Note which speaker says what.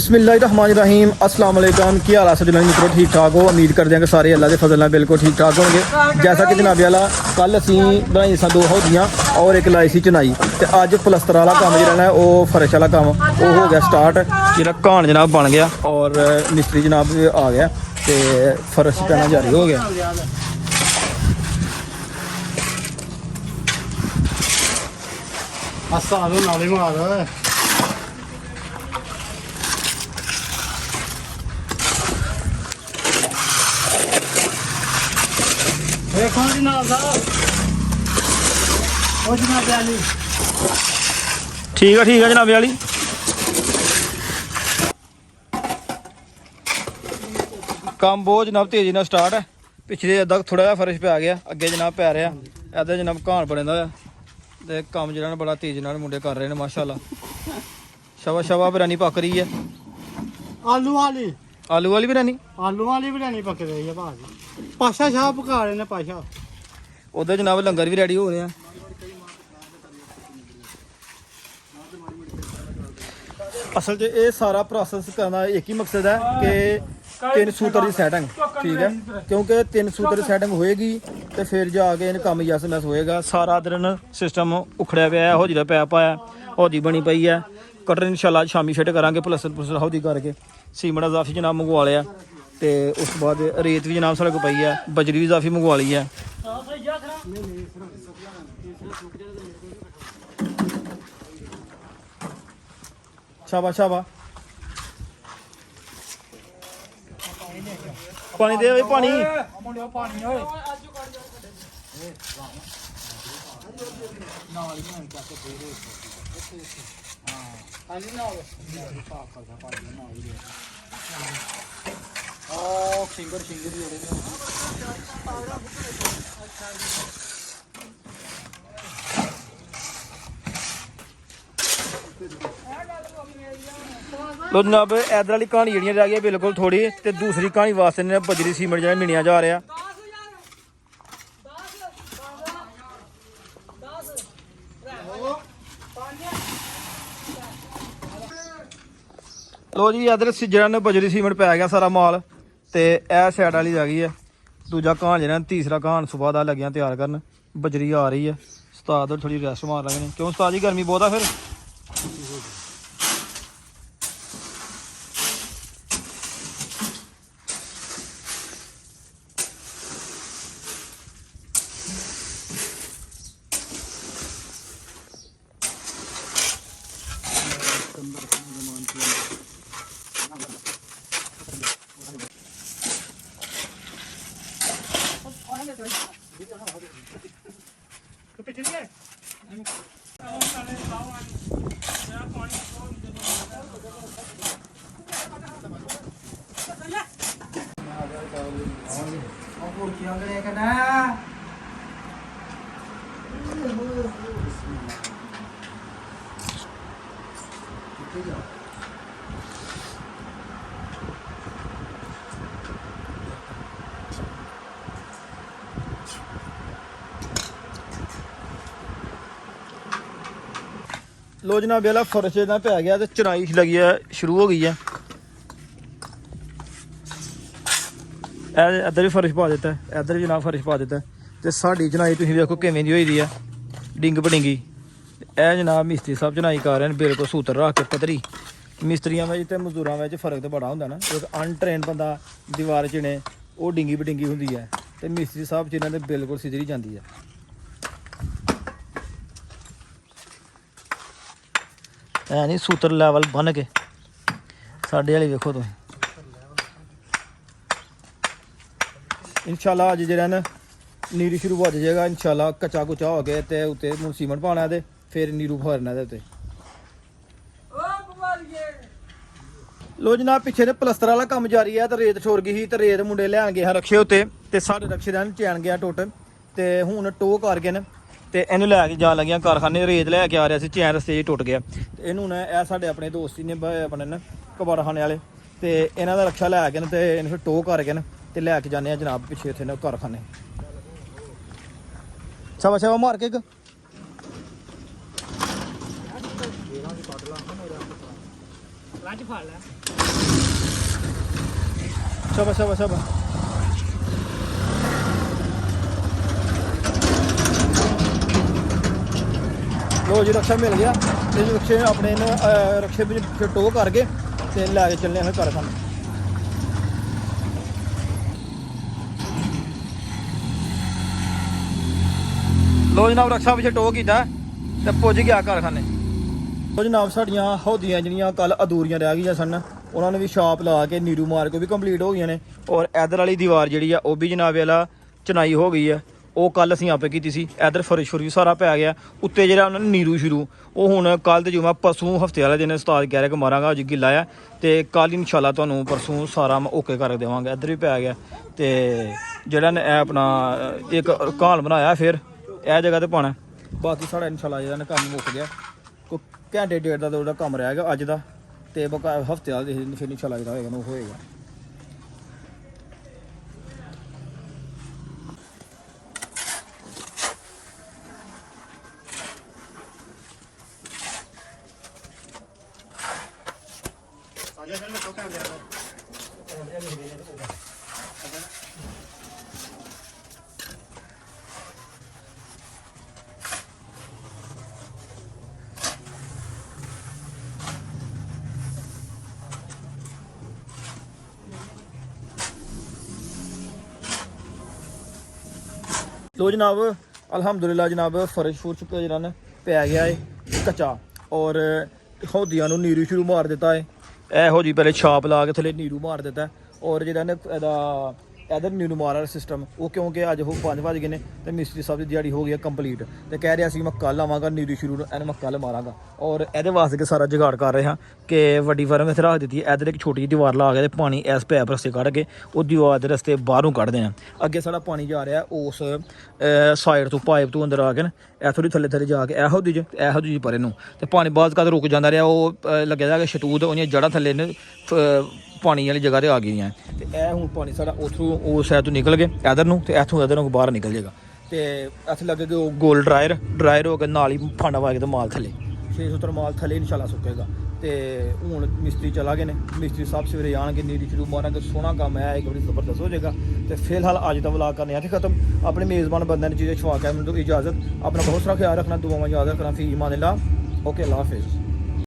Speaker 1: बिस्मिल्लाहिर्रहमानिर्रहीम अस्सलाम वालेकुम। की हाल है जनाब मित्रों, ठीक ठाक हो? उम्मीद करते हैं कि सारे अल्लाह के फजल नाल बिल्कुल ठीक ठाक होंगे। जैसा कि जनाब वाला कल असी बनाई सा 2 हौदियाँ और एक लाई सी चनाई, तो अज प्लस्तर वाला काम जो है वो फर्श वाला काम वो हो गया स्टार्ट। जो घान जनाब बन गया और मिस्त्री जनाब आ गया तो फर्श पैना जारी हो गया। ठीक है जनाबे वाली। काम बहुत जनाब तेजी ना स्टार्ट है। पिछले अद्धा थोड़ा जहा फर्श पै गया, अगे जनाब पै रहा, इधर जनाब घान बने दा ते काम जो बड़ा तेजी नाल मुंडे कर रहे हैं माशाअल्लाह। शवा शवा बिरयानी पक रही है।
Speaker 2: आलू वाली बिरयानी पक रही है भाजी। पाशा शाह पका रहे ने पाशा।
Speaker 1: उधर जनाब लंगर भी रेडी हो रहे हैं। असल च ये सारा प्रोसेस करना एक ही मकसद है कि 3 सूत्र की सैटिंग, ठीक है, क्योंकि 3 सूत्र की सैटिंग होएगी तो फिर जाके इन काम यस मैस होएगा। सारा दिन सिस्टम उखड़िया पाया है, हौजी का पैप आया, हौजी बनी पई है। कटर इंशाल्लाह शामी फिट करांगे, प्लस्तर हौजी करके सीमेंट इजाफी जनाब मंगवा लिया तो उस बाद रेत भी जनाब साढ़े को पई है, बजरी भी इजाफी मंगवा ली है। शाबा शाबा पानी दे भाई पानी। लो जनाब इधर वाली कहानी जी रह गई बिल्कुल थोड़ी, तो दूसरी कहानी वास्ते ने बजरी सीमेंट जो मिनिया जा रहा। लो जी इधर जो बजरी सीमेंट पै गया सारा माल, तो यह सैड वाली रह गई है। दूजा घान जो तीसरा घान सुबह का लगे तैयार करन। बजरी आ रही है, उस्ताद थोड़ी रेस्ट मार लगे क्यों उस्ताद जी गर्मी बहुत है। फिर लो जनाब वाला फर्श ना पै गया तो चनाई लगी है शुरू हो गई है। इधर भी फर्श पा देता है, इधर भी जनाब फर्श पा देता है। तो साड़ी चनाई तुम देखो किमें दी हुई है, डिंग बडिंगी। यह जनाब मिस्त्री साहब चनाई कर रहे हैं बिल्कुल सूत्र रख के पतरी। मिस्त्रियों में तो मजदूरों में फर्क तो बड़ा होंगे ना, एक अनट्रेन बंदा दीवार चिने वो डिंगी बडिंगी होंगी है, तो मिस्त्री साहब जिन्होंने बिल्कुल सिधरी जाती है। है नहीं सूत्र लैवल बन के साढ़े वाली वेखो तुम। इंशाल्लाह अज जो ना नीरू शुरू हो जाएगा इंशाल्लाह। कच्चा कुचा हो गया तो उत्ते सीमेंट पाना है, फिर नीरू फरना उत्ते। लो जनाब पिछे ने प्लस्तर वाला काम जारी है, तो रेत छोड़ गई तो रेत मुंडे लैन गए रक्शे उत्ते, तो साढ़े रक्शे का चैन गया टुट, तो हूँ टो करके न तो इनू लैके जान लगिया कारखाने। रेत लैके आ रहा से चैन रस्ते टुट गया, तो इनू ने यह साढ़े अपने दोस्त ने अपने न कबाड़ा खाने वाले, तो इन्हों का रक्षा लैके तो इन टो करके न तो लैके जाने जनाब पिछे इतने कारखाने। छवा छवा मार के शाबाश शाबाश शाबाश लो जी रक्षा मिल गया ते रक्षे अपने रक्षे ਵਿੱਚ टो करके ਤੇ ਲੈ ਕੇ ਚੱਲੇ ਹਾਂ ਘਰ ਸਾਨੂੰ ਲੋ ਜਨਾਬ ਰਕਸ਼ਾ ਵਿੱਚ ਟੋ ਕੀਤਾ ਤੇ ਪੁੱਜ ਗਿਆ ਕਾਰਖਾਨੇ। ਲੋ ਜਨਾਬ ਸਾਡੀਆਂ ਹੌਦੀਆਂ ਜਿਹੜੀਆਂ ਕੱਲ ਅਧੂਰੀਆਂ ਰਹਿ ਗਈਆਂ ਸਨ ਉਹਨਾਂ ਨੂੰ ਵੀ ਛਾਪ ਲਾ ਕੇ ਨੀਰੂ ਮਾਰ ਕੇ ਵੀ ਕੰਪਲੀਟ ਹੋ ਗਈਆਂ ਨੇ ਔਰ ਇਧਰ ਵਾਲੀ ਦੀਵਾਰ ਜਿਹੜੀ ਆ ਉਹ ਵੀ ਜਨਾਬ ਵਾਲਾ ਚਨਾਈ ਹੋ ਗਈ ਆ। ਉਹ ਕੱਲ ਅਸੀਂ ਆਪੇ ਕੀਤੀ ਸੀ। ਇਧਰ ਫਰਸ਼ ਫੁਰਸ਼ ਸਾਰਾ ਪੈ ਗਿਆ ਉੱਤੇ ਜਿਹੜਾ ਉਹਨਾਂ ਨੇ ਨੀਰੂ ਸ਼ੁਰੂ ਉਹ ਹੁਣ ਕੱਲ ਤੇ ਜੁਮਾ ਪਰਸੋਂ ਹਫਤੇ ਵਾਲੇ ਦਿਨ ਉਸਤਾਦ ਕਹਿ ਰਿਹਾ ਕਿ ਮਾਰਾਂਗਾ ਅੱਜ ਗਿੱਲਾ ਆ ਤੇ ਕੱਲ ਇਨਸ਼ਾਅੱਲਾ ਤੁਹਾਨੂੰ ਪਰਸੋਂ ਸਾਰਾ ਮੈਂ ਓਕੇ ਕਰ ਦੇਵਾਂਗਾ। ਇੱਧਰ ਵੀ ਪੈ ਗਿਆ ਤੇ ਜਿਹੜਾ ਨੇ ਆਪਣਾ ਇੱਕ ਘਾਲ ਬਣਾਇਆ ਫਿਰ ਇਹ ਜਗ੍ਹਾ ਤੇ ਪਾਉਣਾ। ਬਾਕੀ ਸਾਡਾ ਇਨਸ਼ਾਅੱਲਾ ਜਿਹੜਾ ਨੇ ਕੰਮ ਮੁੱਕ ਗਿਆ ਕੋਈ ਘੰਟੇ ਡੇਢ ਦਾ ਉਹਦਾ ਕੰਮ ਰਹਿ ਗਿਆ ਅੱਜ ਦਾ ਤੇ ਬਕਾ ਹਫਤੇ ਵਾਲੇ ਦਿਨ ਫਿਰ ਇਨਸ਼ਾਅੱਲਾ ਜਿਹੜਾ ਹੋਏਗਾ ਉਹ ਹੋਏਗਾ। ਲੋ ਜਨਾਬ ਅਲਹਮਦੁਲਿਲਾ ਜਨਾਬ ਫਰਸ਼ ਫੁਰਸ਼ ਜਿਹੜਾ ਨਾ ਪੈ ਗਿਆ ਏ ਕੱਚਾ ਔਰ ਹੌਦੀਆਂ ਨੂੰ ਨੀਰੂ ਸ਼ੁਰੂ ਮਾਰ ਦਿੱਤਾ ਏ। ਇਹੋ ਜੀ ਪਹਿਲੇ ਛਾਪ ਲਾ ਕੇ ਥੱਲੇ ਨੀਰੂ ਮਾਰ ਦਿੱਤਾ ਔਰ ਜਿਹੜਾ ਨੇ ਇਹਦਾ ਇਧਰ ਨੀਰੂ ਮਾਰਾ ਸਿਸਟਮ ਉਹ ਕਿਉਂਕਿ ਅੱਜ ਉਹ 5 ਵਜ ਗਏ ਨੇ ਤੇ ਮਿਸਤਰੀ ਸਾਹਿਬ ਦੀ ਦਿਹਾੜੀ ਹੋ ਗਈ ਹੈ ਕੰਪਲੀਟ ਤੇ ਕਹਿ ਰਿਹਾ ਸੀ ਮੈਂ ਕੱਲ ਆਵਾਂਗਾ ਨੀਰੂ ਸ਼ੁਰੂ ਇਹਨੂੰ ਮੈਂ ਕੱਲ ਮਾਰਾਂਗਾ ਔਰ ਇਹਦੇ ਵਾਸਤੇ ਕਿ ਸਾਰਾ ਜੁਗਾੜ ਕਰ ਰਹੇ ਹਾਂ ਕਿ ਵੱਡੀ ਫਰਮ ਇੱਥੇ ਰੱਖ ਦਿੱਤੀ ਹੈ। ਇਧਰ ਇੱਕ ਛੋਟੀ ਜਿਹੀ ਦੀਵਾਰ ਲਾ ਕੇ ਤੇ ਪਾਣੀ ਇਸ ਪੈਪ ਰਸਤੇ ਕੱਢ ਕੇ ਉਹ ਦੀਵਾਰ ਦੇ ਰਸਤੇ ਬਾਹਰੋਂ ਕੱਢਦੇ ਆ। ਅੱਗੇ ਸਾਡਾ ਪਾਣੀ ਜਾ ਰਿਹਾ ਉਸ ਸਾਈਡ ਤੋਂ ਪਾਈਪ ਤੋਂ ਅੰਦਰ ਆ ਕੇ ਨਾ ਇੱਥੋਂ ਦੀ ਥੱਲੇ ਜਾ ਕੇ ਇਹੋ ਜਿਹੀ ਪਰੇ ਨੂੰ ਤੇ ਪਾਣੀ ਬਾਅਦ ਕਦ ਰੁਕ ਜਾਂਦਾ ਰਿਹਾ ਉਹ ਲੱਗਿਆ ਜਾ ਕੇ ਸ਼ਤੂਤ ਉਹਦੀਆਂ ਜੜ੍ਹਾਂ ਥੱਲੇ ਨੇ ਪਾਣੀ ਵਾਲੀ ਜਗ੍ਹਾ ਤੇ ਆ ਗਈਆਂ ਤੇ ਇਹ ਹੁਣ ਪਾਣੀ ਸਾਡਾ ਉੱਥੋਂ ਉਸ ਸਾਈਡ ਤੋਂ ਨਿਕਲ ਗਿਆ ਇੱਧਰ ਨੂੰ ਤੇ ਇੱਥੋਂ ਇੱਧਰ ਨੂੰ ਬਾਹਰ ਨਿਕਲ ਜਾਏਗਾ ਤੇ ਇੱਥੇ ਲੱਗੇਗਾ ਉਹ ਗੋਲ ਡਰਾਇਰ ਹੋ ਕੇ ਨਾਲ ਹੀ ਫਾਂਡਾ ਵਾ ਕੇ ਤੇ ਮਾਲ ਥੱਲੇ 670 ਮਾਲ ਥੱਲੇ ਇਨਸ਼ਾਅੱਲਾ ਸੁੱਕੇਗਾ। ਤੇ ਹੁਣ ਮਿਸਤਰੀ ਚਲਾ ਗਏ ਨੇ ਮਿਸਤਰੀ ਸਾਹਿਬ ਸਵੇਰੇ ਆਣਗੇ ਨੀਰੀ ਸ਼ੁਰੂ ਮਾਰਾਂਗੇ ਸੋਹਣਾ ਕੰਮ ਹੈ ਇੱਕ ਵਾਰੀ ਜ਼ਬਰਦਸਤ ਹੋ ਜਾਏਗਾ। ਤੇ ਫਿਲਹਾਲ ਅੱਜ ਦਾ ਵਲੌਗ ਕਰਨੇ ਆ ਤੇ ਖਤਮ। ਆਪਣੇ ਮੇਜ਼ਬਾਨ ਬੰਦਿਆਂ ਨੇ ਚੀਜ਼ਾਂ ਛਵਾ ਕੇ ਮੈਨੂੰ ਇਜਾਜ਼ਤ। ਆਪਣਾ ਬਹੁਤ ਸਾਰਾ ਖਿਆਲ ਰੱਖਣਾ ਦੁਆਵਾਂ ਯਾਦ ਰੱਖਣਾ ਫੀ ਇਮਾਨ ਅੱਲਾ। ਓਕੇ ਅੱਲਾ ਹਾਫਿਜ਼।